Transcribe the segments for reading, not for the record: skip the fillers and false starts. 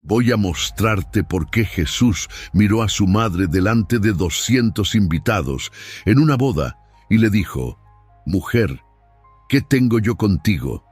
Voy a mostrarte por qué Jesús miró a su madre delante de 200 invitados en una boda y le dijo: «Mujer, ¿qué tengo yo contigo?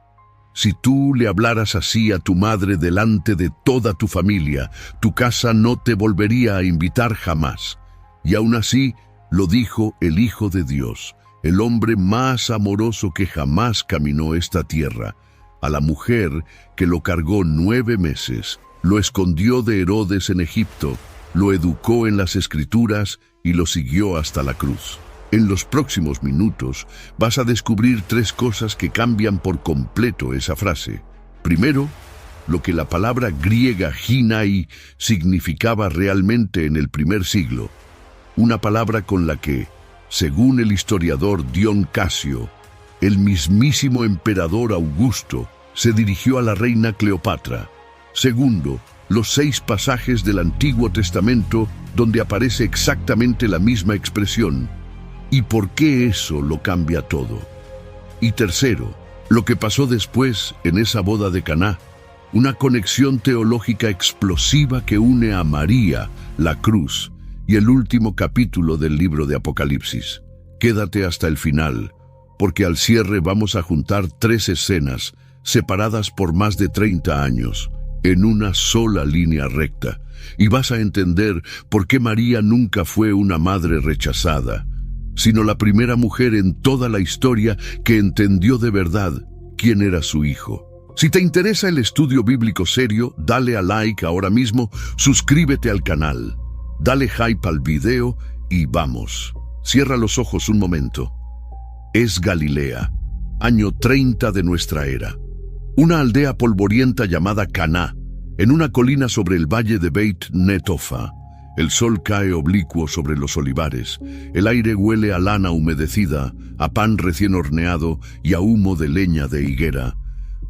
Si tú le hablaras así a tu madre delante de toda tu familia, tu casa no te volvería a invitar jamás». Y aún así lo dijo el Hijo de Dios, el hombre más amoroso que jamás caminó esta tierra, a la mujer que lo cargó 9 meses, lo escondió de Herodes en Egipto, lo educó en las Escrituras y lo siguió hasta la cruz. En los próximos minutos vas a descubrir 3 cosas que cambian por completo esa frase. Primero, lo que la palabra griega ginai significaba realmente en el primer siglo, una palabra con la que, según el historiador Dion Casio, el mismísimo emperador Augusto se dirigió a la reina Cleopatra. Segundo, los 6 pasajes del Antiguo Testamento donde aparece exactamente la misma expresión. ¿Y por qué eso lo cambia todo? Y tercero, lo que pasó después en esa boda de Caná, una conexión teológica explosiva que une a María, la cruz, y el último capítulo del libro de Apocalipsis. Quédate hasta el final, porque al cierre vamos a juntar 3 escenas separadas por más de 30 años, en una sola línea recta, y vas a entender por qué María nunca fue una madre rechazada, sino la primera mujer en toda la historia que entendió de verdad quién era su hijo. Si te interesa el estudio bíblico serio, dale a like ahora mismo, suscríbete al canal, dale hype al video y vamos. Cierra los ojos un momento. Es Galilea, año 30 de nuestra era. Una aldea polvorienta llamada Caná, en una colina sobre el valle de Beit Netofa. El sol cae oblicuo sobre los olivares, el aire huele a lana humedecida, a pan recién horneado y a humo de leña de higuera.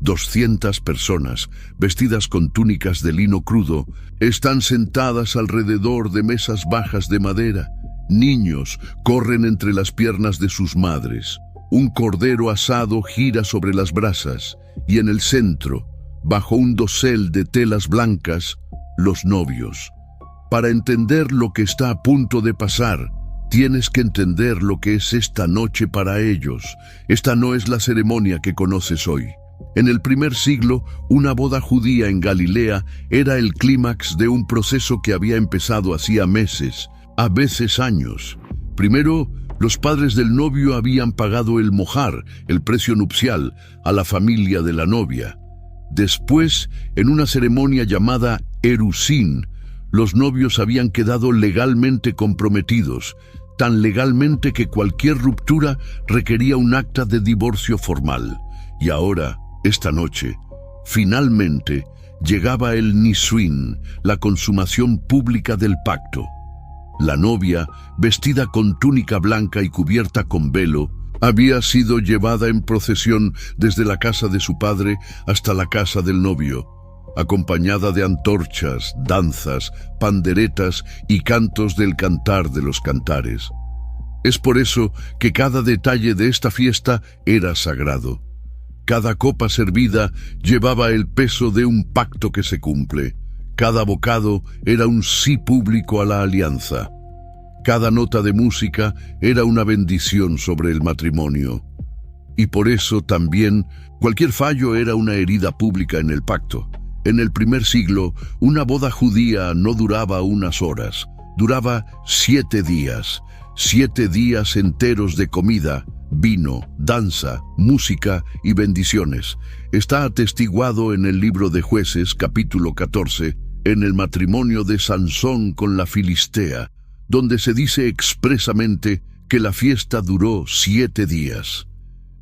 200 personas, vestidas con túnicas de lino crudo, están sentadas alrededor de mesas bajas de madera. Niños corren entre las piernas de sus madres. Un cordero asado gira sobre las brasas y en el centro, bajo un dosel de telas blancas, los novios. Para entender lo que está a punto de pasar, tienes que entender lo que es esta noche para ellos. Esta no es la ceremonia que conoces hoy. En el primer siglo, una boda judía en Galilea era el clímax de un proceso que había empezado hacía meses, a veces años. Primero, los padres del novio habían pagado el mojar, el precio nupcial, a la familia de la novia. Después, en una ceremonia llamada erusín, los novios habían quedado legalmente comprometidos, tan legalmente que cualquier ruptura requería un acta de divorcio formal. Y ahora, esta noche, finalmente, llegaba el nisuín, la consumación pública del pacto. La novia, vestida con túnica blanca y cubierta con velo, había sido llevada en procesión desde la casa de su padre hasta la casa del novio, acompañada de antorchas, danzas, panderetas y cantos del cantar de los cantares. Es por eso que cada detalle de esta fiesta era sagrado. Cada copa servida llevaba el peso de un pacto que se cumple. Cada bocado era un sí público a la alianza. Cada nota de música era una bendición sobre el matrimonio. Y por eso también cualquier fallo era una herida pública en el pacto. En el primer siglo, una boda judía no duraba unas horas, duraba 7 días. 7 días enteros de comida, vino, danza, música y bendiciones. Está atestiguado en el libro de Jueces, capítulo 14, en el matrimonio de Sansón con la Filistea, donde se dice expresamente que la fiesta duró 7 días.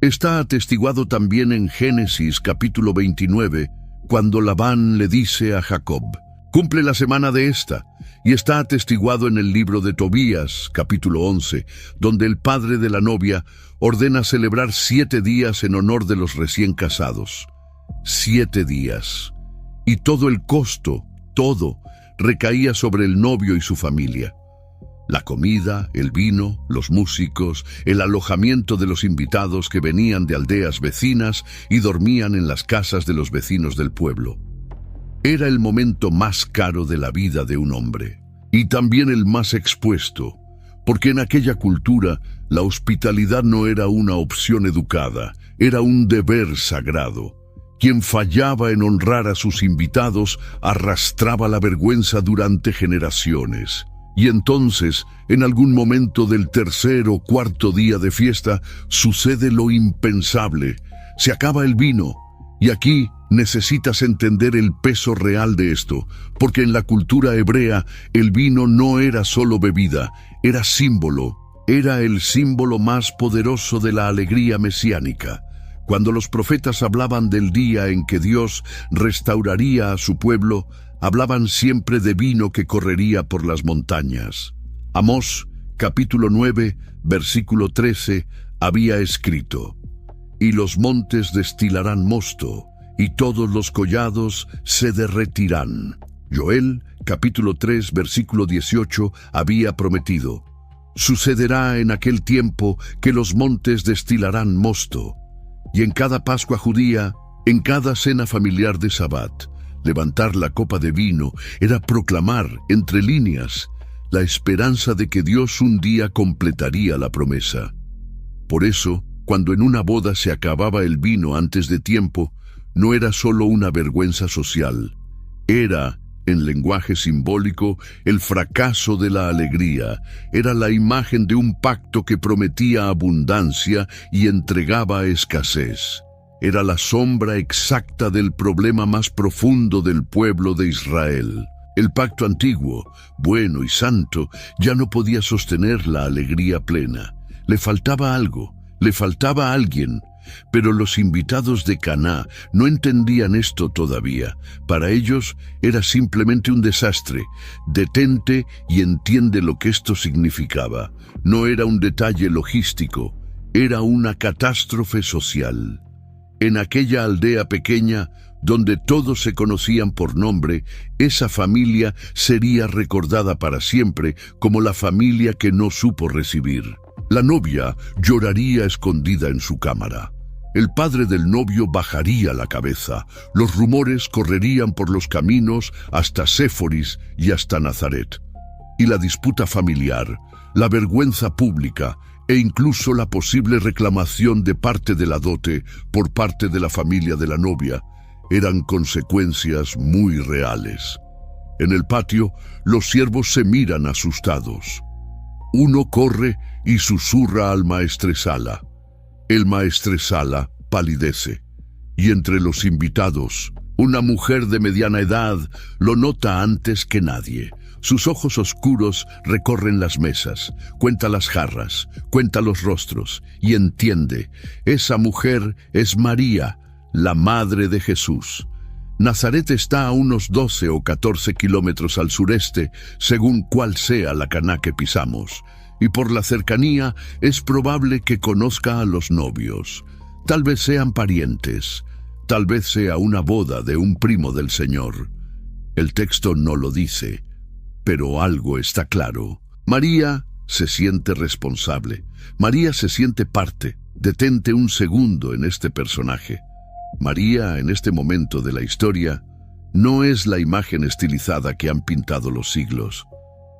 Está atestiguado también en Génesis, capítulo 29, cuando Labán le dice a Jacob: «Cumple la semana de esta», y está atestiguado en el libro de Tobías, capítulo 11, donde el padre de la novia ordena celebrar 7 días en honor de los recién casados. 7 días. Y todo el costo, todo, recaía sobre el novio y su familia. La comida, el vino, los músicos, el alojamiento de los invitados que venían de aldeas vecinas y dormían en las casas de los vecinos del pueblo. Era el momento más caro de la vida de un hombre, y también el más expuesto, porque en aquella cultura la hospitalidad no era una opción educada, era un deber sagrado. Quien fallaba en honrar a sus invitados arrastraba la vergüenza durante generaciones. Y entonces, en algún momento del tercer o cuarto día de fiesta, sucede lo impensable. Se acaba el vino. Y aquí necesitas entender el peso real de esto, porque en la cultura hebrea el vino no era solo bebida, era símbolo. Era el símbolo más poderoso de la alegría mesiánica. Cuando los profetas hablaban del día en que Dios restauraría a su pueblo, hablaban siempre de vino que correría por las montañas. Amós, capítulo 9, versículo 13, había escrito: «Y los montes destilarán mosto, y todos los collados se derretirán». Joel, capítulo 3, versículo 18, había prometido: «Sucederá en aquel tiempo que los montes destilarán mosto». Y en cada Pascua judía, en cada cena familiar de Sabbat, levantar la copa de vino era proclamar, entre líneas, la esperanza de que Dios un día completaría la promesa. Por eso, cuando en una boda se acababa el vino antes de tiempo, no era solo una vergüenza social, era, en lenguaje simbólico, el fracaso de la alegría, era la imagen de un pacto que prometía abundancia y entregaba escasez. Era la sombra exacta del problema más profundo del pueblo de Israel. El pacto antiguo, bueno y santo, ya no podía sostener la alegría plena. Le faltaba algo, le faltaba alguien. Pero los invitados de Caná no entendían esto todavía. Para ellos era simplemente un desastre. Detente y entiende lo que esto significaba. No era un detalle logístico, era una catástrofe social. En aquella aldea pequeña, donde todos se conocían por nombre, esa familia sería recordada para siempre como la familia que no supo recibir. La novia lloraría escondida en su cámara. El padre del novio bajaría la cabeza. Los rumores correrían por los caminos hasta Séforis y hasta Nazaret. Y la disputa familiar, la vergüenza pública e incluso la posible reclamación de parte de la dote por parte de la familia de la novia eran consecuencias muy reales. En el patio, los siervos se miran asustados. Uno corre y susurra al maestresala. El maestresala palidece, y entre los invitados, una mujer de mediana edad lo nota antes que nadie. Sus ojos oscuros recorren las mesas, cuenta las jarras, cuenta los rostros, y entiende, esa mujer es María, la madre de Jesús. Nazaret está a unos 12 o 14 kilómetros al sureste, según cuál sea la Caná que pisamos. Y por la cercanía es probable que conozca a los novios. Tal vez sean parientes, tal vez sea una boda de un primo del Señor. El texto no lo dice, pero algo está claro. María se siente responsable. María se siente parte. Detente un segundo en este personaje. María, en este momento de la historia, no es la imagen estilizada que han pintado los siglos.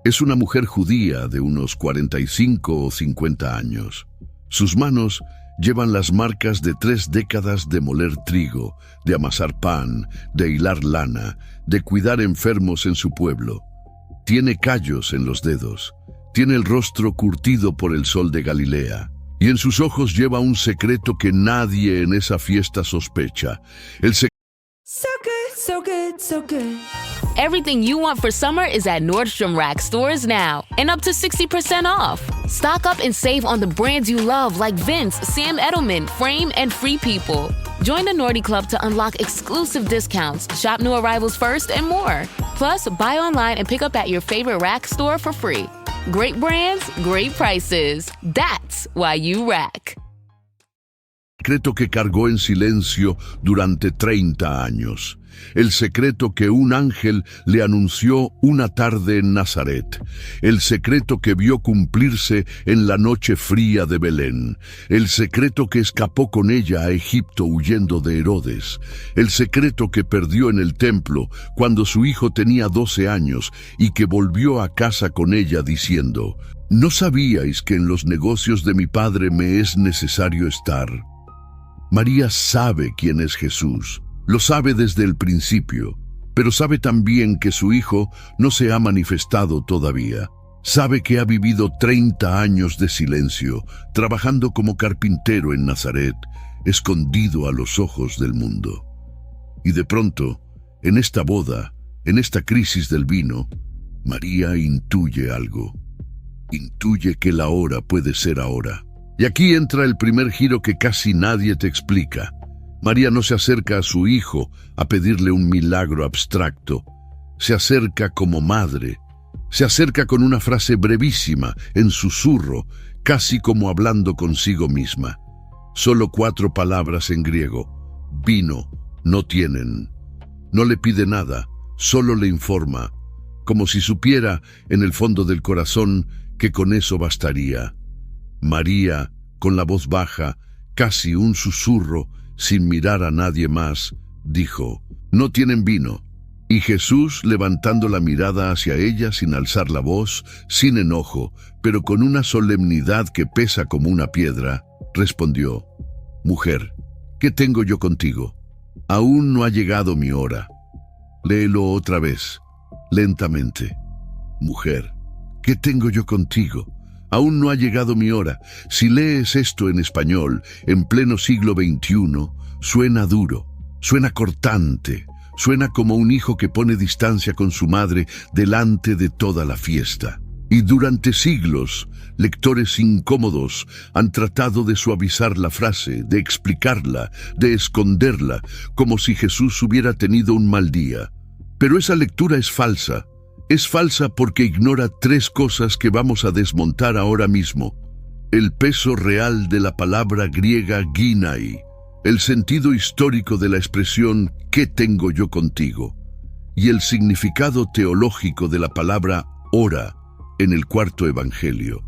Es una mujer judía de unos 45 o 50 años. Sus manos llevan las marcas de 3 décadas de moler trigo, de amasar pan, de hilar lana, de cuidar enfermos en su pueblo. Tiene callos en los dedos, tiene el rostro curtido por el sol de Galilea, y en sus ojos lleva un secreto que nadie en esa fiesta sospecha. So good, so good, so good. Everything you want for summer is at Nordstrom Rack stores now, and up to 60% off. Stock up and save on the brands you love like Vince, Sam Edelman, Frame, and Free People. Join the Nordy Club to unlock exclusive discounts, shop new arrivals first, and more. Plus, buy online and pick up at your favorite Rack store for free. Great brands, great prices. That's why you Rack. Secreto que cargó en silencio durante 30 años. el secreto que un ángel le anunció una tarde en Nazaret, el secreto que vio cumplirse en la noche fría de Belén, el secreto que escapó con ella a Egipto huyendo de Herodes, el secreto que perdió en el templo cuando su hijo tenía 12 años y que volvió a casa con ella diciendo: ¿No sabíais que en los negocios de mi padre me es necesario estar? María sabe quién es Jesús, lo sabe desde el principio, pero sabe también que su hijo no se ha manifestado todavía. Sabe que ha vivido 30 años de silencio, trabajando como carpintero en Nazaret, escondido a los ojos del mundo. Y de pronto, en esta boda, en esta crisis del vino, María intuye algo. Intuye que la hora puede ser ahora. Y aquí entra el primer giro que casi nadie te explica. María no se acerca a su hijo a pedirle un milagro abstracto. Se acerca como madre. Se acerca con una frase brevísima, en susurro, casi como hablando consigo misma. Solo 4 palabras en griego. Vino, no tienen. No le pide nada, solo le informa, como si supiera en el fondo del corazón que con eso bastaría. María, con la voz baja, casi un susurro, sin mirar a nadie más, dijo: «No tienen vino». Y Jesús, levantando la mirada hacia ella sin alzar la voz, sin enojo, pero con una solemnidad que pesa como una piedra, respondió: «Mujer, ¿qué tengo yo contigo? Aún no ha llegado mi hora». Léelo otra vez, lentamente. «Mujer, ¿qué tengo yo contigo? Aún no ha llegado mi hora». Si lees esto en español, en pleno siglo XXI, suena duro, suena cortante, suena como un hijo que pone distancia con su madre delante de toda la fiesta. Y durante siglos, lectores incómodos han tratado de suavizar la frase, de explicarla, de esconderla, como si Jesús hubiera tenido un mal día. Pero esa lectura es falsa. Es falsa porque ignora 3 cosas que vamos a desmontar ahora mismo. El peso real de la palabra griega ginai, el sentido histórico de la expresión «¿qué tengo yo contigo?», y el significado teológico de la palabra hora en el 4.º evangelio.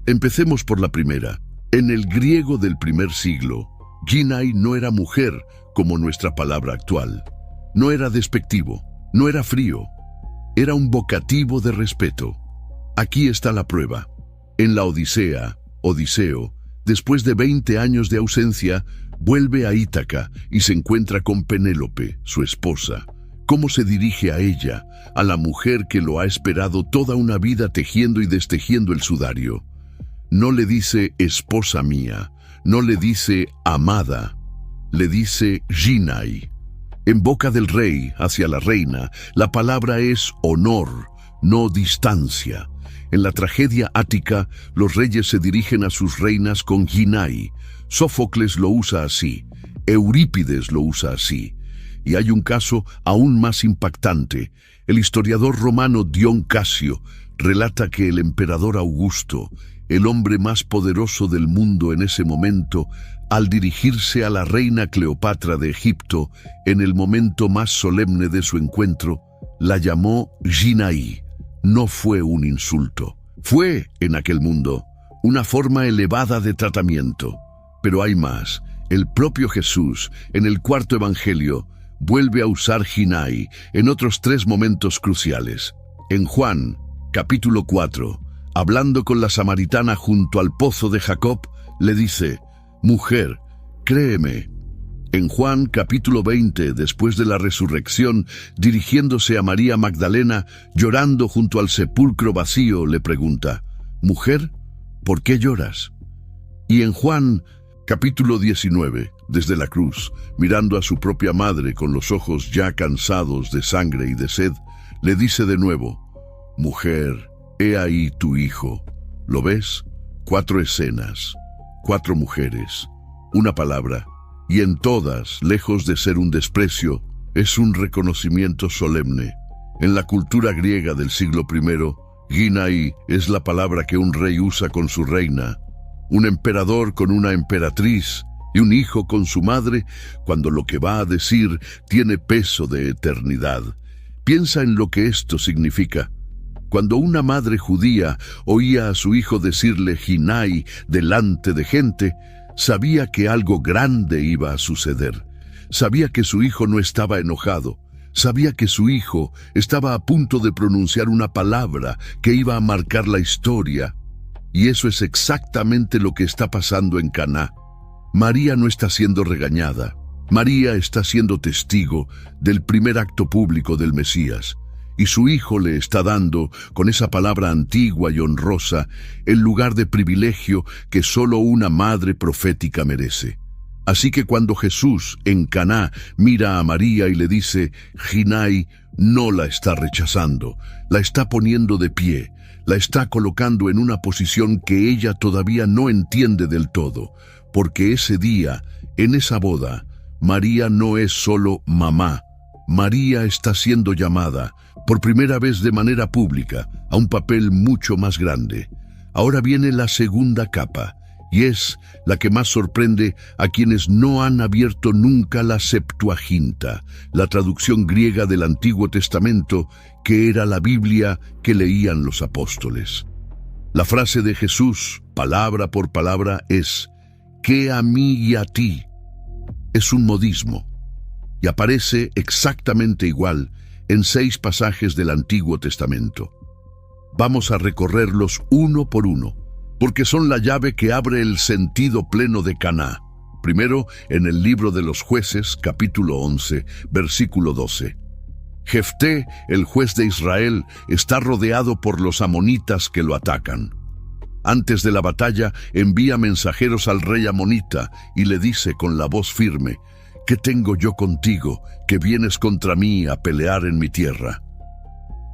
Empecemos por la primera. En el griego del primer siglo, ginai no era mujer como nuestra palabra actual. No era despectivo, no era frío. Era un vocativo de respeto. Aquí está la prueba. En la Odisea, Odiseo, después de 20 años de ausencia, vuelve a Ítaca y se encuentra con Penélope, su esposa. ¿Cómo se dirige a ella, a la mujer que lo ha esperado toda una vida tejiendo y destejiendo el sudario? No le dice esposa mía, no le dice amada, le dice ginai. En boca del rey, hacia la reina, la palabra es honor, no distancia. En la tragedia ática, los reyes se dirigen a sus reinas con ginai. Sófocles lo usa así, Eurípides lo usa así. Y hay un caso aún más impactante. El historiador romano Dion Casio relata que el emperador Augusto, el hombre más poderoso del mundo en ese momento, al dirigirse a la reina Cleopatra de Egipto, en el momento más solemne de su encuentro, la llamó ginai. No fue un insulto. Fue, en aquel mundo, una forma elevada de tratamiento. Pero hay más. El propio Jesús, en el 4.º evangelio, vuelve a usar ginai en otros 3 momentos cruciales. En Juan, capítulo 4, hablando con la samaritana junto al pozo de Jacob, le dice: «Mujer, créeme». En Juan capítulo 20, después de la resurrección, dirigiéndose a María Magdalena, llorando junto al sepulcro vacío, le pregunta: «Mujer, ¿por qué lloras?». Y en Juan capítulo 19, desde la cruz, mirando a su propia madre con los ojos ya cansados de sangre y de sed, le dice de nuevo: «Mujer, he ahí tu hijo». ¿Lo ves? 4 escenas, 4 mujeres, una palabra, y en todas, lejos de ser un desprecio, es un reconocimiento solemne. En la cultura griega del siglo I, ginai es la palabra que un rey usa con su reina, un emperador con una emperatriz, Y un hijo con su madre, cuando lo que va a decir tiene peso de eternidad. Piensa en lo que esto significa. Cuando una madre judía oía a su hijo decirle Jinai delante de gente, sabía que algo grande iba a suceder. Sabía que su hijo no estaba enojado. Sabía que su hijo estaba a punto de pronunciar una palabra que iba a marcar la historia. Y eso es exactamente lo que está pasando en Caná. María no está siendo regañada. María está siendo testigo del primer acto público del Mesías. Y su hijo le está dando, con esa palabra antigua y honrosa, el lugar de privilegio que solo una madre profética merece. Así que cuando Jesús, en Caná, mira a María y le dice, Jinai, no la está rechazando, la está poniendo de pie, la está colocando en una posición que ella todavía no entiende del todo, porque ese día, en esa boda, María no es solo mamá, María está siendo llamada, por primera vez de manera pública, a un papel mucho más grande. Ahora viene la segunda capa, y es la que más sorprende a quienes no han abierto nunca la Septuaginta, la traducción griega del Antiguo Testamento, que era la Biblia que leían los apóstoles. La frase de Jesús, palabra por palabra, es, «¿Qué a mí y a ti?» Es un modismo, y aparece exactamente igual en 6 pasajes del Antiguo Testamento. Vamos a recorrerlos uno por uno, porque son la llave que abre el sentido pleno de Caná. Primero, en el libro de los Jueces, capítulo 11, versículo 12. Jefté, el juez de Israel, está rodeado por los amonitas que lo atacan. Antes de la batalla, envía mensajeros al rey amonita y le dice con la voz firme, ¿qué tengo yo contigo, que vienes contra mí a pelear en mi tierra?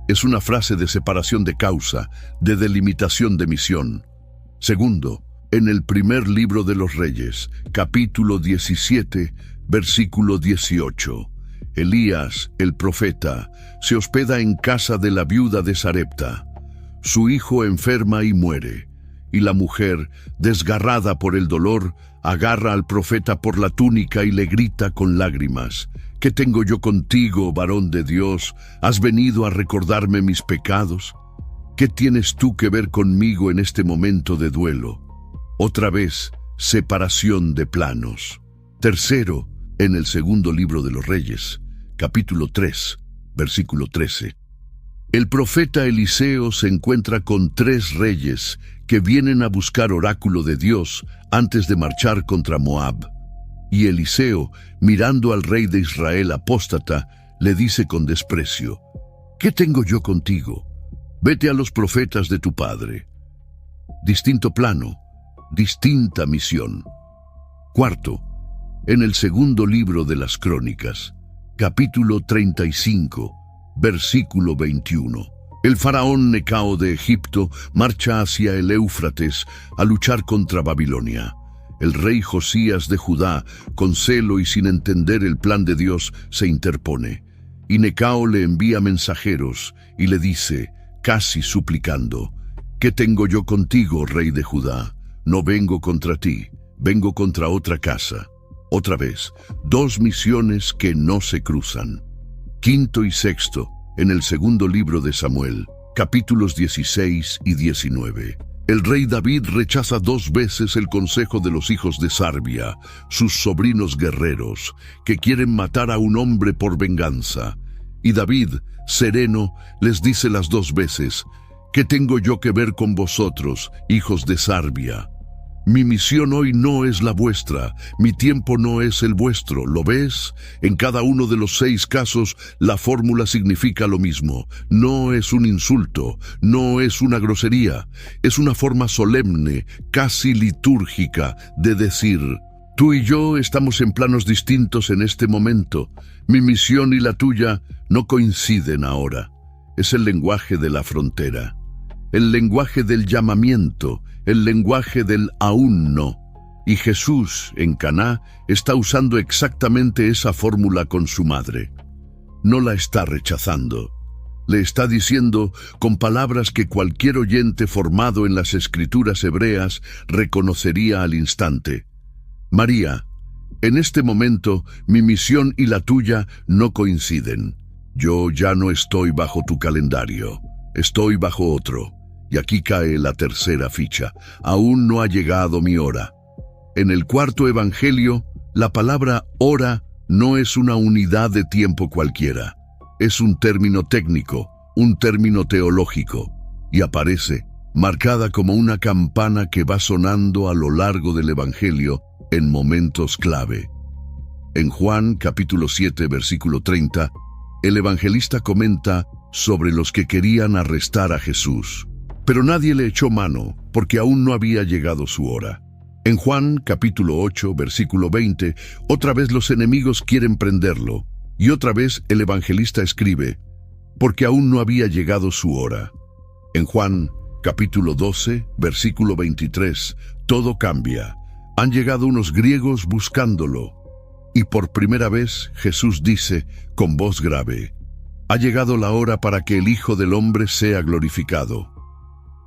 Es una frase de separación de causa, de delimitación de misión. Segundo, en el primer libro de los Reyes, capítulo 17, versículo 18. Elías, el profeta, se hospeda en casa de la viuda de Sarepta. Su hijo enferma y muere, y la mujer, desgarrada por el dolor, agarra al profeta por la túnica y le grita con lágrimas, ¿qué tengo yo contigo, varón de Dios? ¿Has venido a recordarme mis pecados? ¿Qué tienes tú que ver conmigo en este momento de duelo? Otra vez, separación de planos. Tercero, en el segundo libro de los Reyes, capítulo 3, versículo 13. El profeta Eliseo se encuentra con 3 reyes que vienen a buscar oráculo de Dios antes de marchar contra Moab. Y Eliseo, mirando al rey de Israel apóstata, le dice con desprecio, ¿qué tengo yo contigo? Vete a los profetas de tu padre. Distinto plano, distinta misión. Cuarto, en el segundo libro de las Crónicas, capítulo 35, versículo 21. El faraón Necao de Egipto marcha hacia el Éufrates a luchar contra Babilonia. El rey Josías de Judá, con celo y sin entender el plan de Dios, se interpone. Y Necao le envía mensajeros y le dice, casi suplicando, ¿qué tengo yo contigo, rey de Judá? No vengo contra ti, vengo contra otra casa. Otra vez, 2 misiones que no se cruzan. Quinto y sexto, en el segundo libro de Samuel, capítulos 16 y 19. El rey David rechaza 2 veces el consejo de los hijos de Sarbia, sus sobrinos guerreros, que quieren matar a un hombre por venganza. Y David, sereno, les dice las 2 veces, ¿qué tengo yo que ver con vosotros, hijos de Sarbia? Mi misión hoy no es la vuestra, mi tiempo no es el vuestro, ¿lo ves? En cada uno de los 6 casos, la fórmula significa lo mismo. No es un insulto, no es una grosería, es una forma solemne, casi litúrgica, de decir, tú y yo estamos en planos distintos en este momento. Mi misión y la tuya no coinciden ahora. Es el lenguaje de la frontera, el lenguaje del llamamiento, el lenguaje del aún no. Y Jesús, en Caná, está usando exactamente esa fórmula con su madre. No la está rechazando. Le está diciendo con palabras que cualquier oyente formado en las escrituras hebreas reconocería al instante. María, En este momento, mi misión y la tuya no coinciden. Yo ya no estoy bajo tu calendario, estoy bajo otro. Y aquí cae la tercera ficha. Aún no ha llegado mi hora. En el cuarto evangelio, la palabra hora no es una unidad de tiempo cualquiera. Es un término técnico, un término teológico, y aparece marcada como una campana que va sonando a lo largo del evangelio en momentos clave. En Juan capítulo 7, versículo 30, el evangelista comenta sobre los que querían arrestar a Jesús, pero nadie le echó mano porque aún no había llegado su hora. En Juan capítulo 8, versículo 20, otra vez los enemigos quieren prenderlo, y otra vez el evangelista escribe, porque aún no había llegado su hora. En Juan capítulo 12, versículo 23, todo cambia. Han llegado unos griegos buscándolo, y por primera vez Jesús dice con voz grave, ha llegado la hora para que el Hijo del Hombre sea glorificado.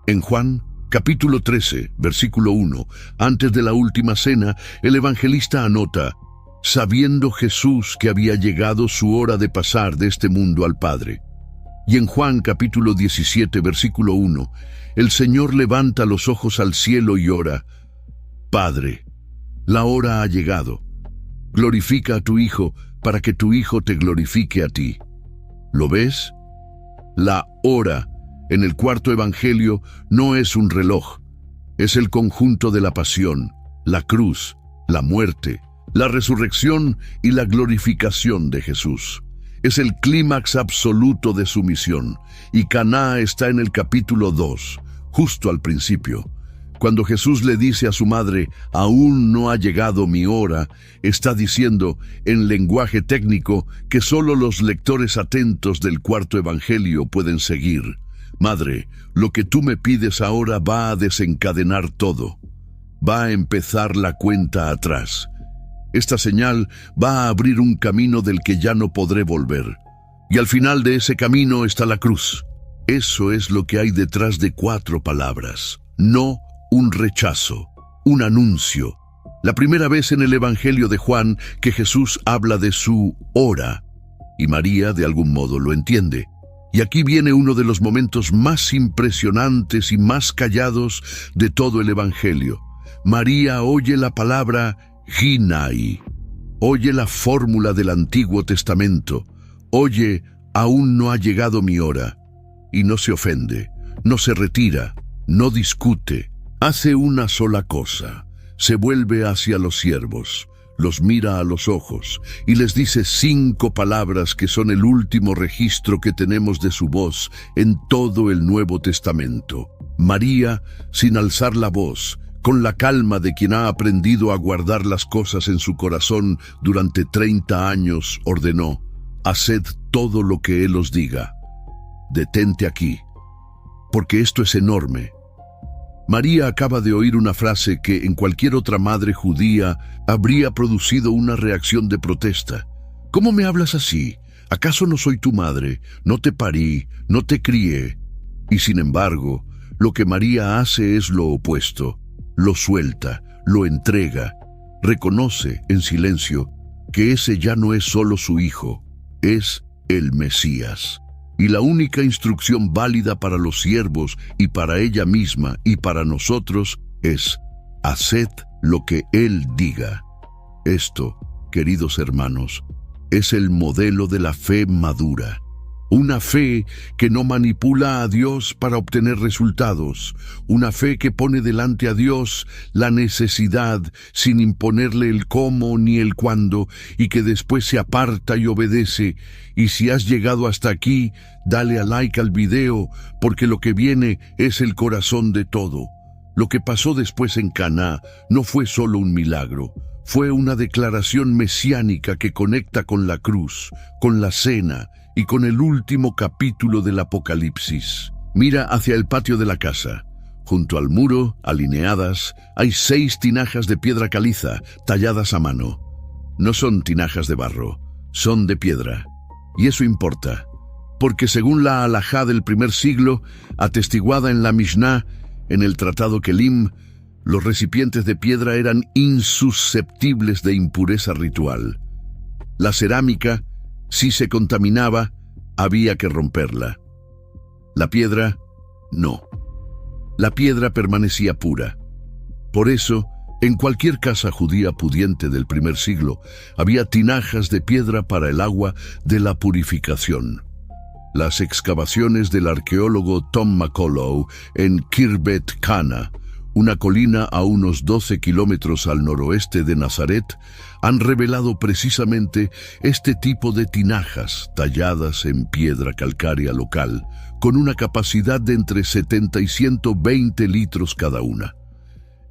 En Juan capítulo 13, versículo 1, antes de la última cena, el evangelista anota, sabiendo Jesús que había llegado su hora de pasar de este mundo al Padre. Y en Juan capítulo 17, versículo 1, el Señor levanta los ojos al cielo y ora, Padre, la hora ha llegado. Glorifica a tu Hijo para que tu Hijo te glorifique a ti. ¿Lo ves? La hora en el cuarto evangelio no es un reloj, es el conjunto de la pasión, la cruz, la muerte, la resurrección y la glorificación de Jesús. Es el clímax absoluto de su misión, y Caná está en el capítulo 2, justo al principio. Cuando Jesús le dice a su madre, aún no ha llegado mi hora, está diciendo, en lenguaje técnico, que solo los lectores atentos del cuarto evangelio pueden seguir. Madre, lo que tú me pides ahora va a desencadenar todo. Va a empezar la cuenta atrás. Esta señal va a abrir un camino del que ya no podré volver. Y al final de ese camino está la cruz. Eso es lo que hay detrás de 4 palabras. No un rechazo, un anuncio. La primera vez en el Evangelio de Juan que Jesús habla de su hora, y María de algún modo lo entiende. Y aquí viene uno de los momentos más impresionantes y más callados de todo el Evangelio. María oye la palabra Ginai, oye la fórmula del Antiguo Testamento, oye, aún no ha llegado mi hora, y no se ofende, no se retira, no discute. Hace una sola cosa, se vuelve hacia los siervos, los mira a los ojos y les dice 5 palabras que son el último registro que tenemos de su voz en todo el Nuevo Testamento. María, sin alzar la voz, con la calma de quien ha aprendido a guardar las cosas en su corazón durante 30 años, ordenó, haced todo lo que Él os diga. Detente aquí, porque esto es enorme. María acaba de oír una frase que en cualquier otra madre judía habría producido una reacción de protesta. ¿Cómo me hablas así? ¿Acaso no soy tu madre? No te parí, no te crié. Y sin embargo, lo que María hace es lo opuesto. Lo suelta, lo entrega, reconoce en silencio que ese ya no es solo su hijo, es el Mesías. Y la única instrucción válida para los siervos y para ella misma y para nosotros es, haced lo que Él diga. Esto, queridos hermanos, es el modelo de la fe madura. Una fe que no manipula a Dios para obtener resultados. Una fe que pone delante a Dios la necesidad sin imponerle el cómo ni el cuándo y que después se aparta y obedece. Y si has llegado hasta aquí, dale a like al video porque lo que viene es el corazón de todo. Lo que pasó después en Caná no fue solo un milagro. Fue una declaración mesiánica que conecta con la cruz, con la cena y con el último capítulo del Apocalipsis. Mira hacia el patio de la casa. Junto al muro, alineadas, hay 6 tinajas de piedra caliza, talladas a mano. No son tinajas de barro, son de piedra. Y eso importa, porque según la halajá del primer siglo, atestiguada en la Mishnah, en el Tratado Kelim, Los recipientes de piedra eran insusceptibles de impureza ritual. La cerámica, si se contaminaba, había que romperla. La piedra, no. La piedra permanecía pura. Por eso, en cualquier casa judía pudiente del primer siglo, había tinajas de piedra para el agua de la purificación. Las excavaciones del arqueólogo Tom McCullough en Khirbet Kana, una colina a unos 12 kilómetros al noroeste de Nazaret, han revelado precisamente este tipo de tinajas talladas en piedra calcárea local, con una capacidad de entre 70 y 120 litros cada una.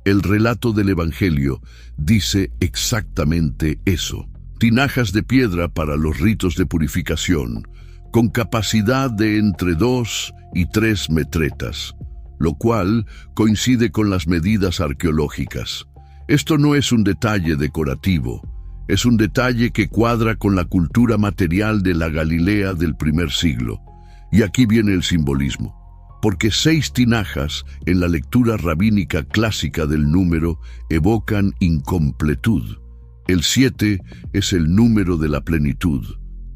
El relato del Evangelio dice exactamente eso. Tinajas de piedra para los ritos de purificación, con capacidad de entre 2 y 3 metretas, lo cual coincide con las medidas arqueológicas. Esto no es un detalle decorativo, es un detalle que cuadra con la cultura material de la Galilea del primer siglo. Y aquí viene el simbolismo, porque 6 tinajas en la lectura rabínica clásica del número evocan incompletud. El 7 es el número de la plenitud,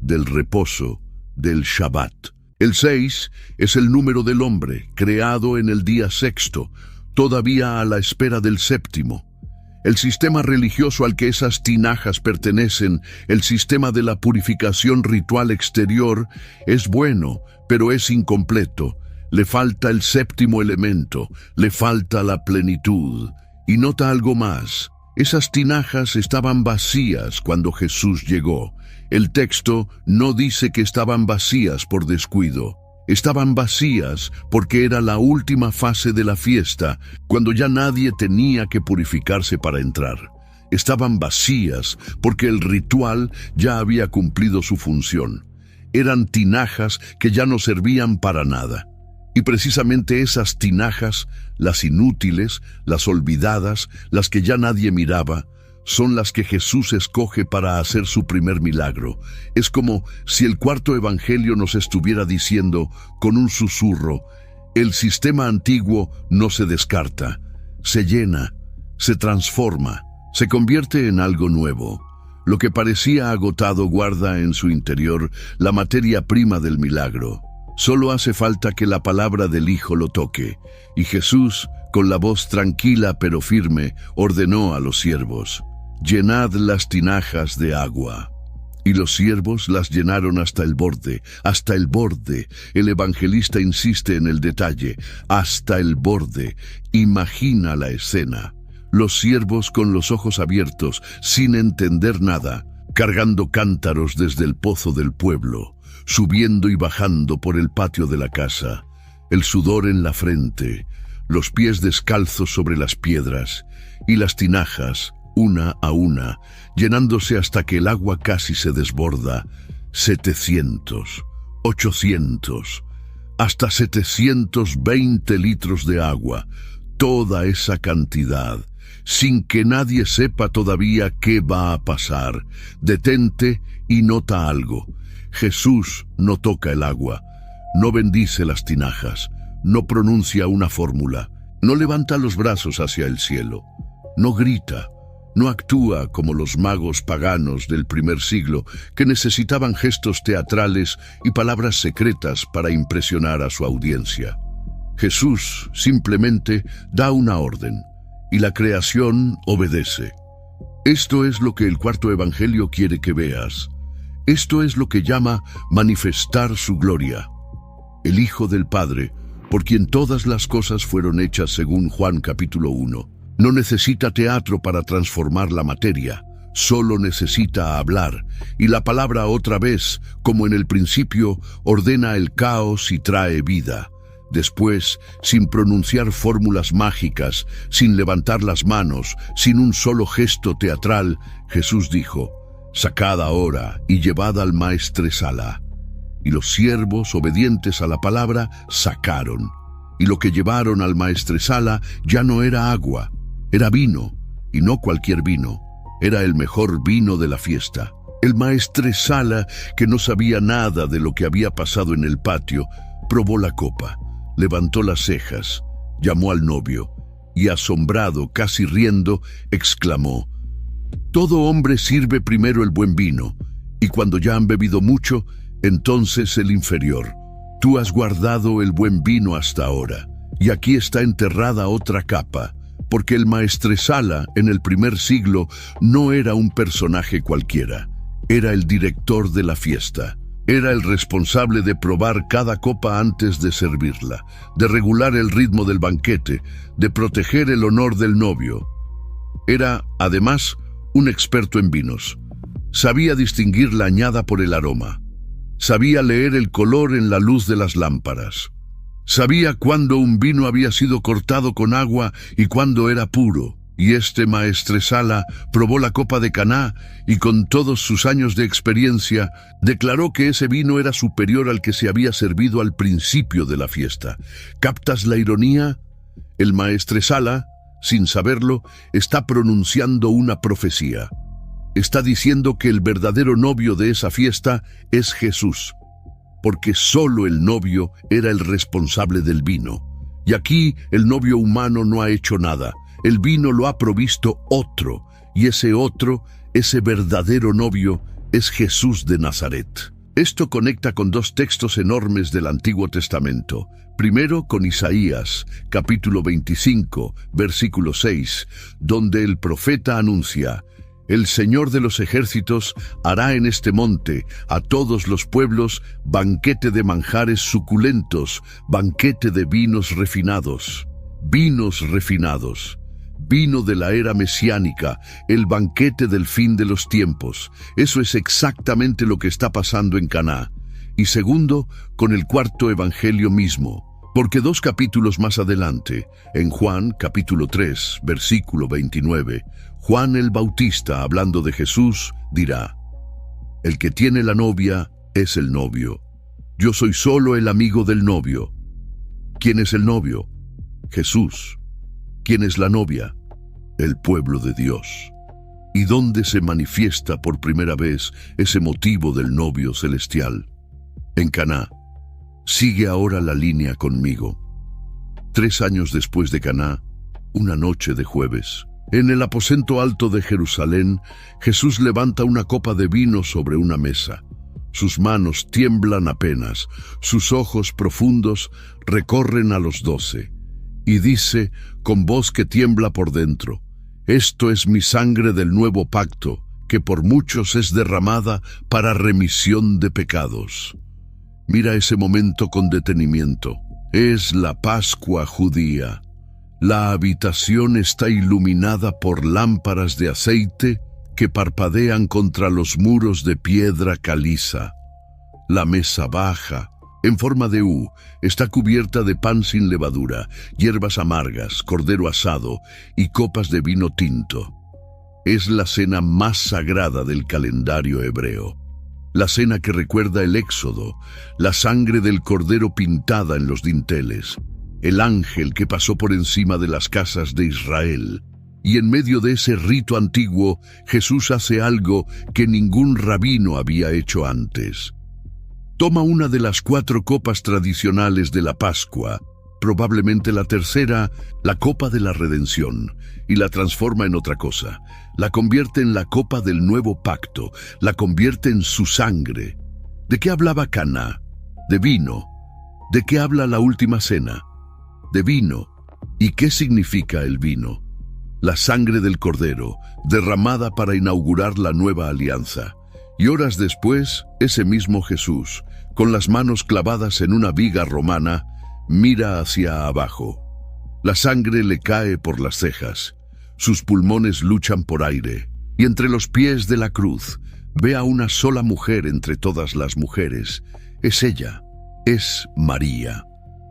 del reposo, del Shabbat. El 6 es el número del hombre, creado en el día sexto, todavía a la espera del séptimo. El sistema religioso al que esas tinajas pertenecen, el sistema de la purificación ritual exterior, es bueno, pero es incompleto. Le falta el séptimo elemento, le falta la plenitud. Y nota algo más. Esas tinajas estaban vacías cuando Jesús llegó. El texto no dice que estaban vacías por descuido. Estaban vacías porque era la última fase de la fiesta, cuando ya nadie tenía que purificarse para entrar. Estaban vacías porque el ritual ya había cumplido su función. Eran tinajas que ya no servían para nada. Y precisamente esas tinajas, las inútiles, las olvidadas, las que ya nadie miraba, son las que Jesús escoge para hacer su primer milagro. Es como si el cuarto evangelio nos estuviera diciendo, con un susurro, el sistema antiguo no se descarta, se llena, se transforma, se convierte en algo nuevo. Lo que parecía agotado guarda en su interior la materia prima del milagro. Solo hace falta que la palabra del Hijo lo toque, y Jesús, con la voz tranquila pero firme, ordenó a los siervos: «Llenad las tinajas de agua». Y los siervos las llenaron hasta el borde, hasta el borde. El evangelista insiste en el detalle, hasta el borde. Imagina la escena. Los siervos con los ojos abiertos, sin entender nada, cargando cántaros desde el pozo del pueblo, subiendo y bajando por el patio de la casa, el sudor en la frente, los pies descalzos sobre las piedras, y las tinajas, una a una, llenándose hasta que el agua casi se desborda. 700, 800, hasta 720 litros de agua, toda esa cantidad, sin que nadie sepa todavía qué va a pasar. Detente y nota algo. Jesús no toca el agua, no bendice las tinajas, no pronuncia una fórmula, no levanta los brazos hacia el cielo, no grita, no actúa como los magos paganos del primer siglo que necesitaban gestos teatrales y palabras secretas para impresionar a su audiencia. Jesús simplemente da una orden y la creación obedece. Esto es lo que el cuarto evangelio quiere que veas. Esto es lo que llama manifestar su gloria. El Hijo del Padre, por quien todas las cosas fueron hechas según Juan capítulo 1, no necesita teatro para transformar la materia, solo necesita hablar, y la palabra otra vez, como en el principio, ordena el caos y trae vida. Después, sin pronunciar fórmulas mágicas, sin levantar las manos, sin un solo gesto teatral, Jesús dijo: «Sacad ahora y llevad al maestresala». Y los siervos, obedientes a la palabra, sacaron. Y lo que llevaron al maestresala ya no era agua, era vino, y no cualquier vino, era el mejor vino de la fiesta. El maestresala, que no sabía nada de lo que había pasado en el patio, probó la copa, levantó las cejas, llamó al novio, y asombrado, casi riendo, exclamó: «Todo hombre sirve primero el buen vino, y cuando ya han bebido mucho, entonces el inferior. Tú has guardado el buen vino hasta ahora, y aquí está enterrada otra capa, porque el maestresala en el primer siglo no era un personaje cualquiera, era el director de la fiesta. Era el responsable de probar cada copa antes de servirla, de regular el ritmo del banquete, de proteger el honor del novio. Era, además, un experto en vinos. Sabía distinguir la añada por el aroma. Sabía leer el color en la luz de las lámparas. Sabía cuándo un vino había sido cortado con agua y cuándo era puro. Y este maestresala probó la copa de Caná y con todos sus años de experiencia declaró que ese vino era superior al que se había servido al principio de la fiesta. ¿Captas la ironía? El maestresala, sin saberlo, está pronunciando una profecía. Está diciendo que el verdadero novio de esa fiesta es Jesús, porque solo el novio era el responsable del vino. Y aquí el novio humano no ha hecho nada. El vino lo ha provisto otro, y ese otro, ese verdadero novio, es Jesús de Nazaret. Esto conecta con dos textos enormes del Antiguo Testamento. Primero con Isaías, capítulo 25, versículo 6, donde el profeta anuncia: «El Señor de los ejércitos hará en este monte a todos los pueblos banquete de manjares suculentos, banquete de vinos refinados». Vinos refinados. Vino de la era mesiánica, el banquete del fin de los tiempos. Eso es exactamente lo que está pasando en Caná. Y segundo, con el cuarto evangelio mismo, porque 2 capítulos más adelante, en Juan capítulo 3, versículo 29, Juan el Bautista, hablando de Jesús, dirá: «El que tiene la novia es el novio. Yo soy solo el amigo del novio». ¿Quién es el novio? Jesús. ¿Quién es la novia? El pueblo de Dios. ¿Y dónde se manifiesta por primera vez ese motivo del novio celestial? En Caná. Sigue ahora la línea conmigo. 3 años después de Caná, una noche de jueves, en el aposento alto de Jerusalén, Jesús levanta una copa de vino sobre una mesa. Sus manos tiemblan apenas, sus ojos profundos recorren a los 12. Y dice, con voz que tiembla por dentro: «Esto es mi sangre del nuevo pacto, que por muchos es derramada para remisión de pecados». Mira ese momento con detenimiento. Es la Pascua judía. La habitación está iluminada por lámparas de aceite que parpadean contra los muros de piedra caliza. La mesa baja, en forma de U, está cubierta de pan sin levadura, hierbas amargas, cordero asado y copas de vino tinto. Es la cena más sagrada del calendario hebreo. La cena que recuerda el Éxodo, la sangre del cordero pintada en los dinteles, el ángel que pasó por encima de las casas de Israel. Y en medio de ese rito antiguo, Jesús hace algo que ningún rabino había hecho antes. Toma una de las 4 copas tradicionales de la Pascua, probablemente la tercera, la copa de la redención, y la transforma en otra cosa. La convierte en la copa del nuevo pacto, la convierte en su sangre. ¿De qué hablaba Caná? De vino. ¿De qué habla la última cena? De vino. ¿Y qué significa el vino? La sangre del cordero, derramada para inaugurar la nueva alianza. Y horas después, ese mismo Jesús, con las manos clavadas en una viga romana, mira hacia abajo. La sangre le cae por las cejas. Sus pulmones luchan por aire. Y entre los pies de la cruz, ve a una sola mujer entre todas las mujeres. Es ella. Es María.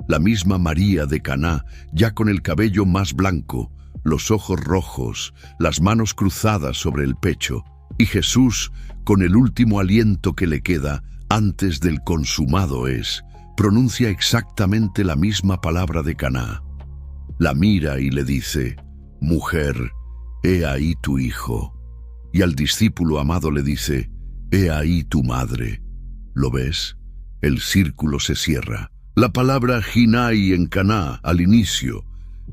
La misma María de Caná, ya con el cabello más blanco, los ojos rojos, las manos cruzadas sobre el pecho. Y Jesús, con el último aliento que le queda antes del consumado es, pronuncia exactamente la misma palabra de Caná. La mira y le dice: «Mujer, he ahí tu hijo». Y al discípulo amado le dice: «He ahí tu madre». ¿Lo ves? El círculo se cierra. La palabra Jinai en Caná, al inicio,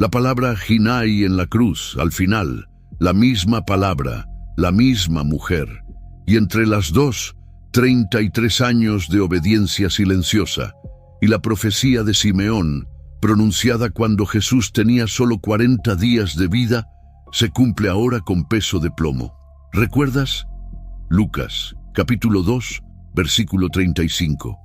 La palabra Jinai en la cruz, al final, la misma palabra, la misma mujer. Y entre las dos, 33 años de obediencia silenciosa. Y la profecía de Simeón, pronunciada cuando Jesús tenía solo 40 días de vida, se cumple ahora con peso de plomo. ¿Recuerdas? Lucas, capítulo 2, versículo 35.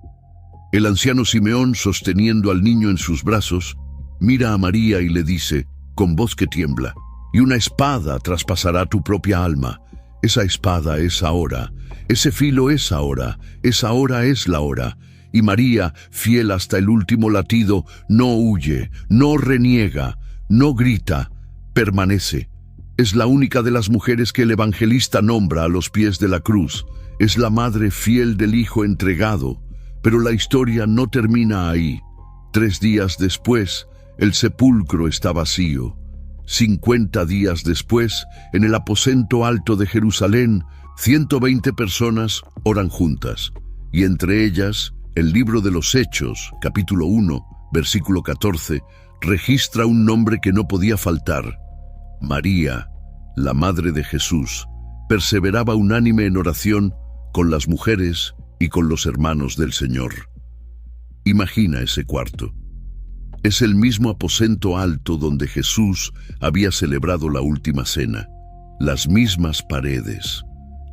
El anciano Simeón, sosteniendo al niño en sus brazos, mira a María y le dice, con voz que tiembla, «Y una espada traspasará tu propia alma. Esa espada es ahora, ese filo es ahora, esa hora es la hora». Y María, fiel hasta el último latido, no huye, no reniega, no grita, permanece. Es la única de las mujeres que el evangelista nombra a los pies de la cruz. Es la madre fiel del Hijo entregado. Pero la historia no termina ahí. 3 días después, el sepulcro está vacío. 50 días después, en el aposento alto de Jerusalén, 120 personas oran juntas. Y entre ellas, el libro de los Hechos, capítulo 1, versículo 14, registra un nombre que no podía faltar. María, la madre de Jesús, perseveraba unánime en oración con las mujeres y con los hermanos del Señor. Imagina ese cuarto. Es el mismo aposento alto donde Jesús había celebrado la última cena. Las mismas paredes,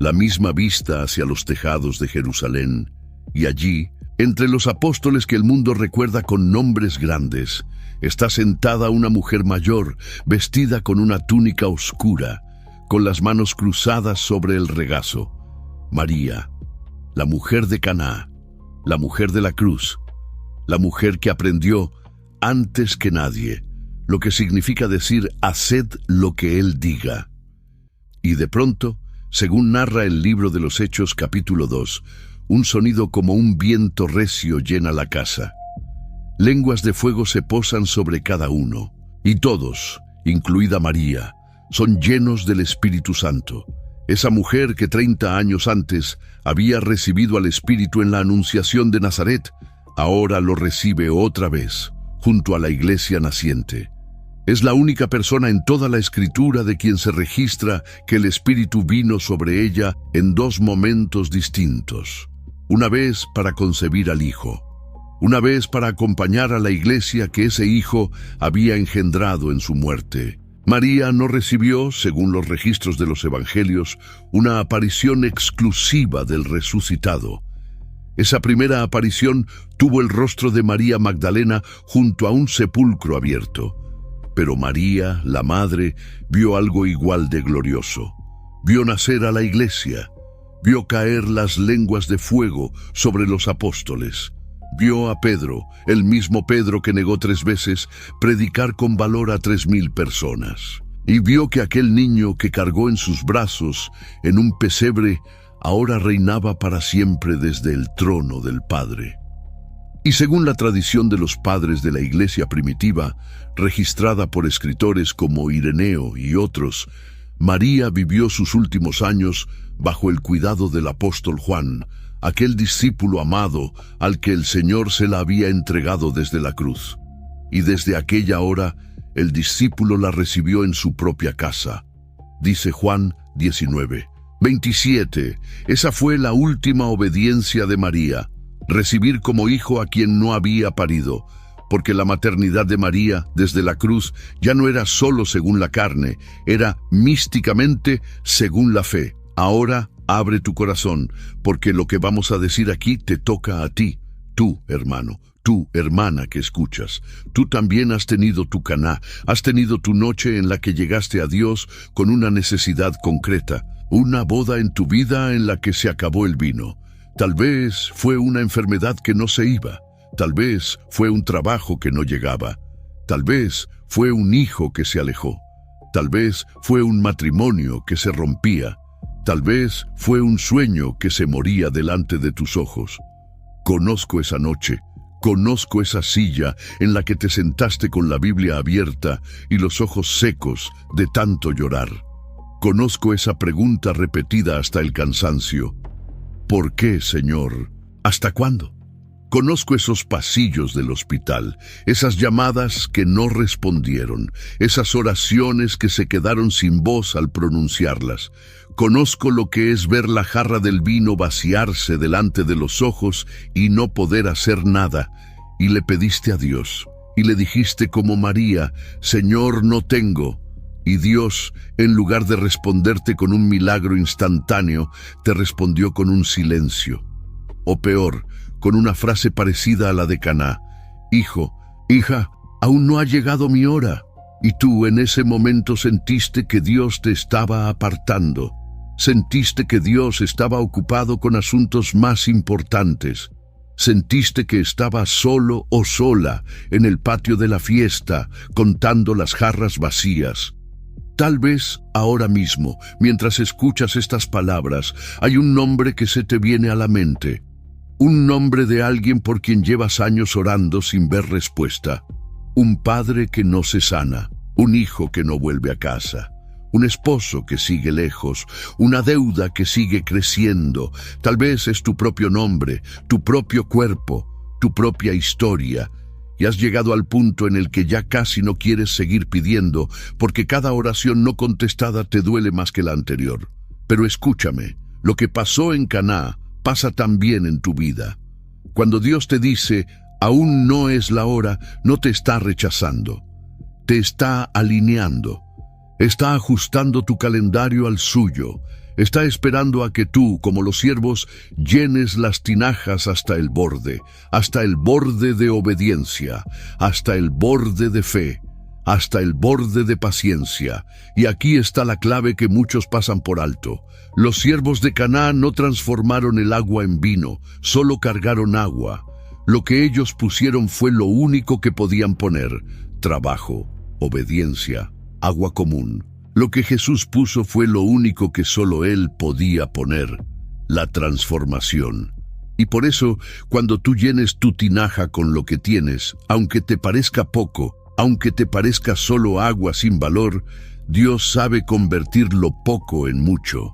la misma vista hacia los tejados de Jerusalén. Y allí, entre los apóstoles que el mundo recuerda con nombres grandes, está sentada una mujer mayor, vestida con una túnica oscura, con las manos cruzadas sobre el regazo. María, la mujer de Caná, la mujer de la cruz, la mujer que aprendió antes que nadie, lo que significa decir haced lo que Él diga. Y de pronto, según narra el libro de los Hechos capítulo 2, un sonido como un viento recio llena la casa. Lenguas de fuego se posan sobre cada uno, y todos, incluida María, son llenos del Espíritu Santo. Esa mujer que 30 años antes había recibido al Espíritu en la Anunciación de Nazaret, ahora lo recibe otra vez, junto a la iglesia naciente. Es la única persona en toda la Escritura de quien se registra que el Espíritu vino sobre ella en 2 momentos distintos. Una vez para concebir al Hijo, una vez para acompañar a la iglesia que ese Hijo había engendrado en su muerte. María no recibió, según los registros de los evangelios, una aparición exclusiva del resucitado. Esa primera aparición tuvo el rostro de María Magdalena junto a un sepulcro abierto. Pero María, la madre, vio algo igual de glorioso. Vio nacer a la iglesia. Vio caer las lenguas de fuego sobre los apóstoles. Vio a Pedro, el mismo Pedro que negó 3 veces, predicar con valor a 3,000 personas. Y vio que aquel niño que cargó en sus brazos, en un pesebre, ahora reinaba para siempre desde el trono del Padre. Y según la tradición de los padres de la iglesia primitiva, registrada por escritores como Ireneo y otros, María vivió sus últimos años bajo el cuidado del apóstol Juan, aquel discípulo amado al que el Señor se la había entregado desde la cruz. Y desde aquella hora, el discípulo la recibió en su propia casa. Dice Juan 19:27. Esa fue la última obediencia de María, recibir como hijo a quien no había parido, porque la maternidad de María desde la cruz ya no era solo según la carne, era místicamente según la fe. Ahora abre tu corazón, porque lo que vamos a decir aquí te toca a ti, tú, hermano, tú, hermana que escuchas. Tú también has tenido tu Caná, has tenido tu noche en la que llegaste a Dios con una necesidad concreta, una boda en tu vida en la que se acabó el vino. Tal vez fue una enfermedad que no se iba, tal vez fue un trabajo que no llegaba, tal vez fue un hijo que se alejó, tal vez fue un matrimonio que se rompía, tal vez fue un sueño que se moría delante de tus ojos. Conozco esa noche, conozco esa silla en la que te sentaste con la Biblia abierta y los ojos secos de tanto llorar. Conozco esa pregunta repetida hasta el cansancio. ¿Por qué, Señor? ¿Hasta cuándo? Conozco esos pasillos del hospital, esas llamadas que no respondieron, esas oraciones que se quedaron sin voz al pronunciarlas. Conozco lo que es ver la jarra del vino vaciarse delante de los ojos y no poder hacer nada. Y le pediste a Dios, y le dijiste como María, Señor, no tengo. Y Dios, en lugar de responderte con un milagro instantáneo, te respondió con un silencio. O peor, con una frase parecida a la de Caná. Hijo, hija, aún no ha llegado mi hora. Y tú en ese momento sentiste que Dios te estaba apartando. Sentiste que Dios estaba ocupado con asuntos más importantes. Sentiste que estabas solo o sola en el patio de la fiesta, contando las jarras vacías. Tal vez ahora mismo, mientras escuchas estas palabras, hay un nombre que se te viene a la mente. Un nombre de alguien por quien llevas años orando sin ver respuesta. Un padre que no se sana, un hijo que no vuelve a casa, un esposo que sigue lejos, una deuda que sigue creciendo. Tal vez es tu propio nombre, tu propio cuerpo, tu propia historia. Y has llegado al punto en el que ya casi no quieres seguir pidiendo, porque cada oración no contestada te duele más que la anterior. Pero escúchame, lo que pasó en Caná pasa también en tu vida. Cuando Dios te dice, aún no es la hora, no te está rechazando. Te está alineando. Está ajustando tu calendario al suyo. Está esperando a que tú, como los siervos, llenes las tinajas hasta el borde de obediencia, hasta el borde de fe, hasta el borde de paciencia. Y aquí está la clave que muchos pasan por alto. Los siervos de Caná no transformaron el agua en vino, solo cargaron agua. Lo que ellos pusieron fue lo único que podían poner: trabajo, obediencia, agua común. Lo que Jesús puso fue lo único que solo Él podía poner: la transformación. Y por eso, cuando tú llenes tu tinaja con lo que tienes, aunque te parezca poco, aunque te parezca solo agua sin valor, Dios sabe convertir lo poco en mucho.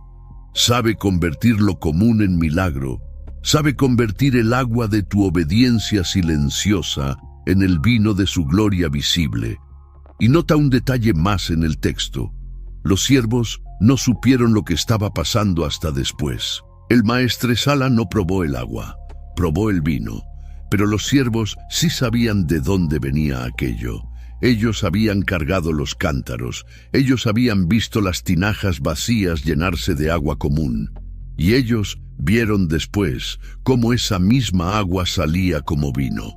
Sabe convertir lo común en milagro. Sabe convertir el agua de tu obediencia silenciosa en el vino de su gloria visible. Y nota un detalle más en el texto. Los siervos no supieron lo que estaba pasando hasta después. El maestresala no probó el agua, probó el vino, pero los siervos sí sabían de dónde venía aquello. Ellos habían cargado los cántaros, ellos habían visto las tinajas vacías llenarse de agua común, y ellos vieron después cómo esa misma agua salía como vino.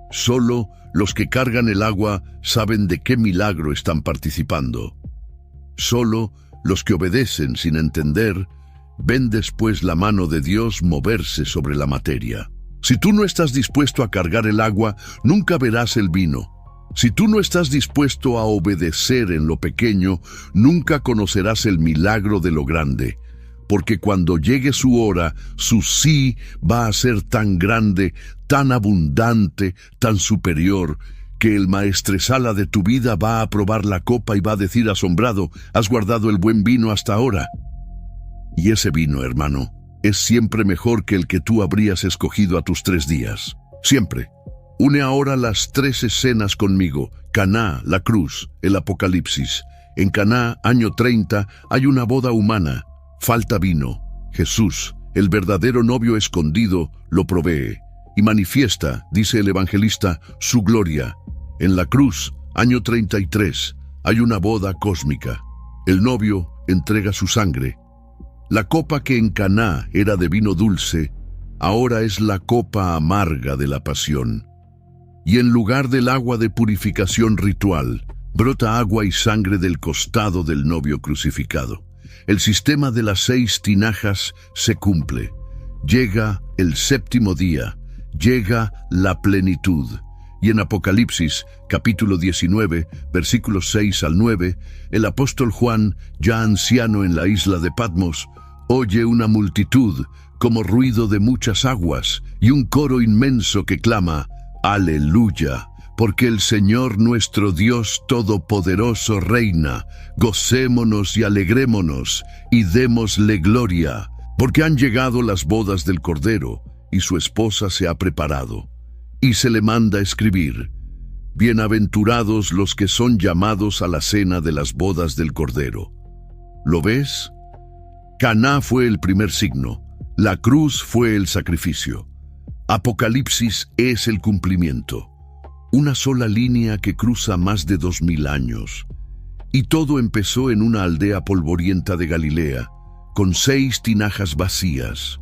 Solo los que cargan el agua saben de qué milagro están participando. Solo los que obedecen sin entender ven después la mano de Dios moverse sobre la materia. Si tú no estás dispuesto a cargar el agua, nunca verás el vino. Si tú no estás dispuesto a obedecer en lo pequeño, nunca conocerás el milagro de lo grande. Porque cuando llegue su hora, su sí va a ser tan grande, tan abundante, tan superior, que el maestresala de tu vida va a probar la copa y va a decir asombrado: has guardado el buen vino hasta ahora. Y ese vino, hermano, es siempre mejor que el que tú habrías escogido a tus 3 días. Siempre. Une ahora las 3 escenas conmigo: Caná, la cruz, el Apocalipsis. En Caná, año 30, hay una boda humana. Falta vino. Jesús, el verdadero novio escondido, lo provee y manifiesta, dice el evangelista, su gloria. En la cruz, año 33, hay una boda cósmica. El novio entrega su sangre. La copa que en Caná era de vino dulce, ahora es la copa amarga de la pasión. Y en lugar del agua de purificación ritual, brota agua y sangre del costado del novio crucificado. El sistema de las 6 tinajas se cumple. Llega el 7º día, llega la plenitud. Y en Apocalipsis, capítulo 19, versículos 6 al 9, el apóstol Juan, ya anciano en la isla de Patmos, oye una multitud como ruido de muchas aguas y un coro inmenso que clama: ¡Aleluya! Porque el Señor nuestro Dios Todopoderoso reina. Gocémonos y alegrémonos y démosle gloria, porque han llegado las bodas del Cordero, y su esposa se ha preparado, y se le manda escribir: Bienaventurados los que son llamados a la cena de las bodas del Cordero. ¿Lo ves? Caná fue el primer signo, la cruz fue el sacrificio. Apocalipsis es el cumplimiento. Una sola línea que cruza más de 2000 años. Y todo empezó en una aldea polvorienta de Galilea, con 6 tinajas vacías,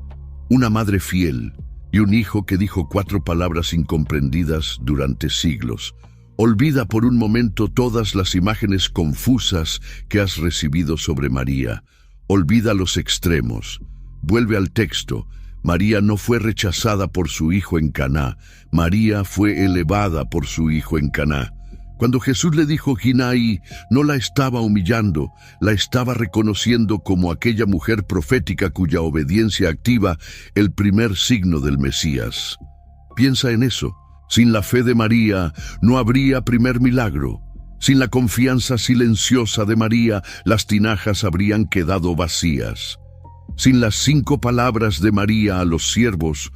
una madre fiel y un hijo que dijo 4 palabras incomprendidas durante siglos. Olvida por un momento todas las imágenes confusas que has recibido sobre María. Olvida los extremos. Vuelve al texto. María no fue rechazada por su hijo en Caná. María fue elevada por su hijo en Caná. Cuando Jesús le dijo Ginaí, no la estaba humillando, la estaba reconociendo como aquella mujer profética cuya obediencia activa el primer signo del Mesías. Piensa en eso. Sin la fe de María no habría primer milagro. Sin la confianza silenciosa de María, las tinajas habrían quedado vacías. Sin las 5 palabras de María a los siervos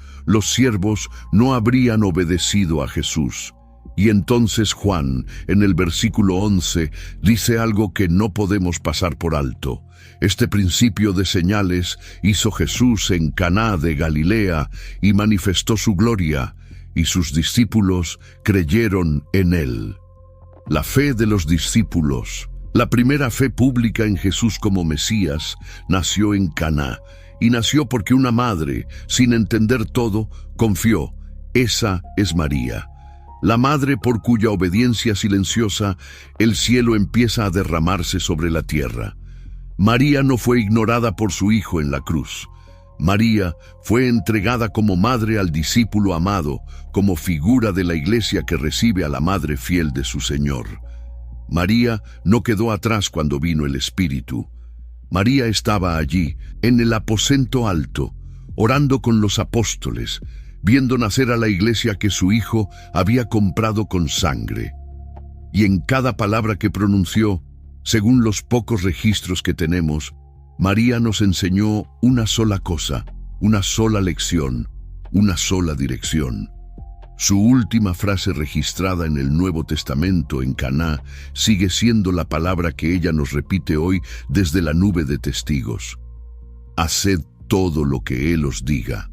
no habrían obedecido a Jesús. Y entonces Juan, en el versículo 11, dice algo que no podemos pasar por alto. Este principio de señales hizo Jesús en Caná de Galilea y manifestó su gloria, y sus discípulos creyeron en él. La fe de los discípulos, la primera fe pública en Jesús como Mesías, nació en Caná, y nació porque una madre, sin entender todo, confió: esa es María. La madre por cuya obediencia silenciosa el cielo empieza a derramarse sobre la tierra. María no fue ignorada por su hijo en la cruz. María fue entregada como madre al discípulo amado, como figura de la iglesia que recibe a la madre fiel de su Señor. María no quedó atrás cuando vino el Espíritu. María estaba allí, en el aposento alto, orando con los apóstoles, viendo nacer a la iglesia que su hijo había comprado con sangre. Y en cada palabra que pronunció, según los pocos registros que tenemos, María nos enseñó una sola cosa, una sola lección, una sola dirección. Su última frase registrada en el Nuevo Testamento en Caná sigue siendo la palabra que ella nos repite hoy desde la nube de testigos: haced todo lo que Él os diga.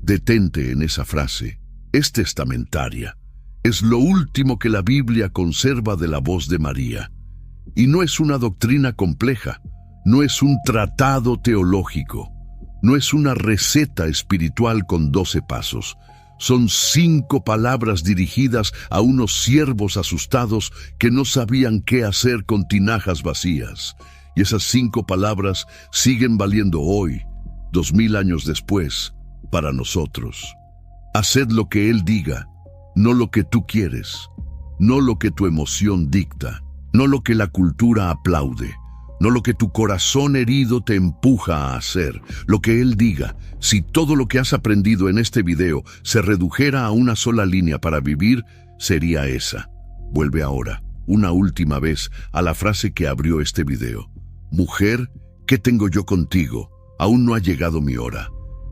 Detente en esa frase. Es testamentaria. Es lo último que la Biblia conserva de la voz de María. Y no es una doctrina compleja, no es un tratado teológico, no es una receta espiritual con 12 pasos. Son 5 palabras dirigidas a unos siervos asustados que no sabían qué hacer con tinajas vacías. Y esas 5 palabras siguen valiendo hoy, 2000 años después, para nosotros. Haced lo que Él diga, no lo que tú quieres, no lo que tu emoción dicta, no lo que la cultura aplaude, no lo que tu corazón herido te empuja a hacer, lo que Él diga. Si todo lo que has aprendido en este video se redujera a una sola línea para vivir, sería esa. Vuelve ahora, una última vez, a la frase que abrió este video. Mujer, ¿qué tengo yo contigo? Aún no ha llegado mi hora.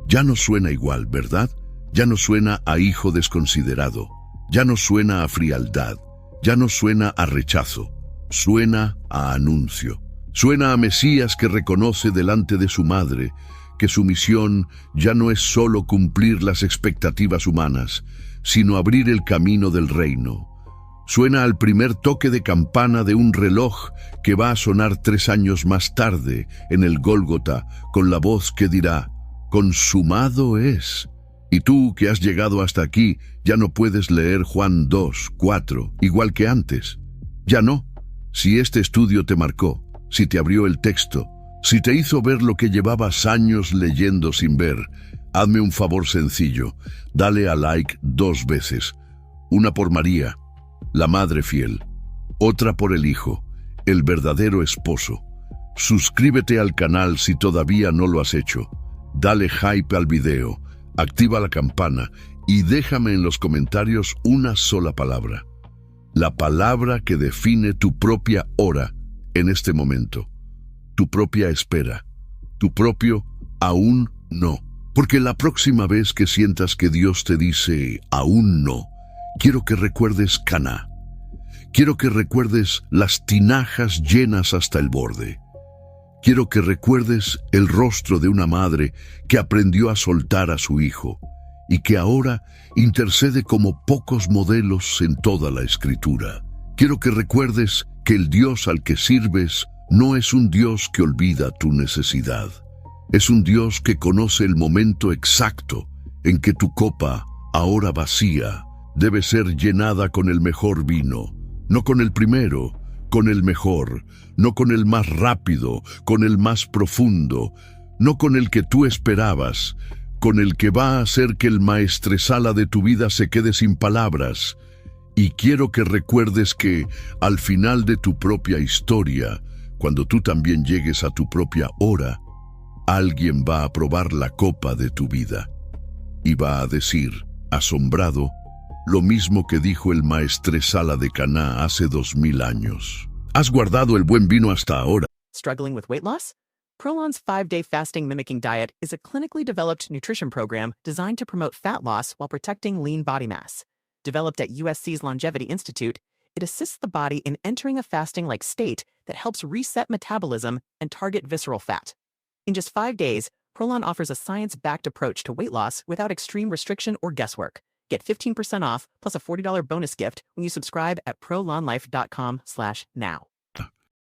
Ya no suena igual, ¿verdad? Ya no suena a hijo desconsiderado. Ya no suena a frialdad. Ya no suena a rechazo. Suena a anuncio. Suena a Mesías que reconoce delante de su madre que su misión ya no es solo cumplir las expectativas humanas, sino abrir el camino del reino. Suena al primer toque de campana de un reloj que va a sonar 3 años más tarde en el Gólgota con la voz que dirá: consumado es. Y tú que has llegado hasta aquí ya no puedes leer Juan 2:4 igual que antes. Ya no. Si este estudio te marcó, si te abrió el texto, si te hizo ver lo que llevabas años leyendo sin ver, hazme un favor sencillo. Dale a like 2 veces. Una por María, la madre fiel. Otra por el hijo, el verdadero esposo. Suscríbete al canal si todavía no lo has hecho. Dale hype al video, activa la campana y déjame en los comentarios una sola palabra. La palabra que define tu propia hora en este momento, tu propia espera, tu propio aún no. Porque la próxima vez que sientas que Dios te dice, aún no, quiero que recuerdes Caná. Quiero que recuerdes las tinajas llenas hasta el borde. Quiero que recuerdes el rostro de una madre que aprendió a soltar a su hijo y que ahora intercede como pocos modelos en toda la Escritura. Quiero que recuerdes que el Dios al que sirves no es un Dios que olvida tu necesidad. Es un Dios que conoce el momento exacto en que tu copa, ahora vacía, debe ser llenada con el mejor vino, no con el primero, con el mejor, no con el más rápido, con el más profundo, no con el que tú esperabas, con el que va a hacer que el maestresala de tu vida se quede sin palabras. Y quiero que recuerdes que, al final de tu propia historia, cuando tú también llegues a tu propia hora, alguien va a probar la copa de tu vida y va a decir, asombrado, lo mismo que dijo el maestresala de Caná hace 2000 años. ¿Has guardado el buen vino hasta ahora? Struggling with weight loss? Prolon's 5-day fasting mimicking diet is a clinically developed nutrition program designed to promote fat loss while protecting lean body mass. Developed at USC's Longevity Institute, it assists the body in entering a fasting-like state that helps reset metabolism and target visceral fat. In just 5 days, Prolon offers a science-backed approach to weight loss without extreme restriction or guesswork. Get 15% off plus a $40 bonus gift when you subscribe at prolonlife.com/now.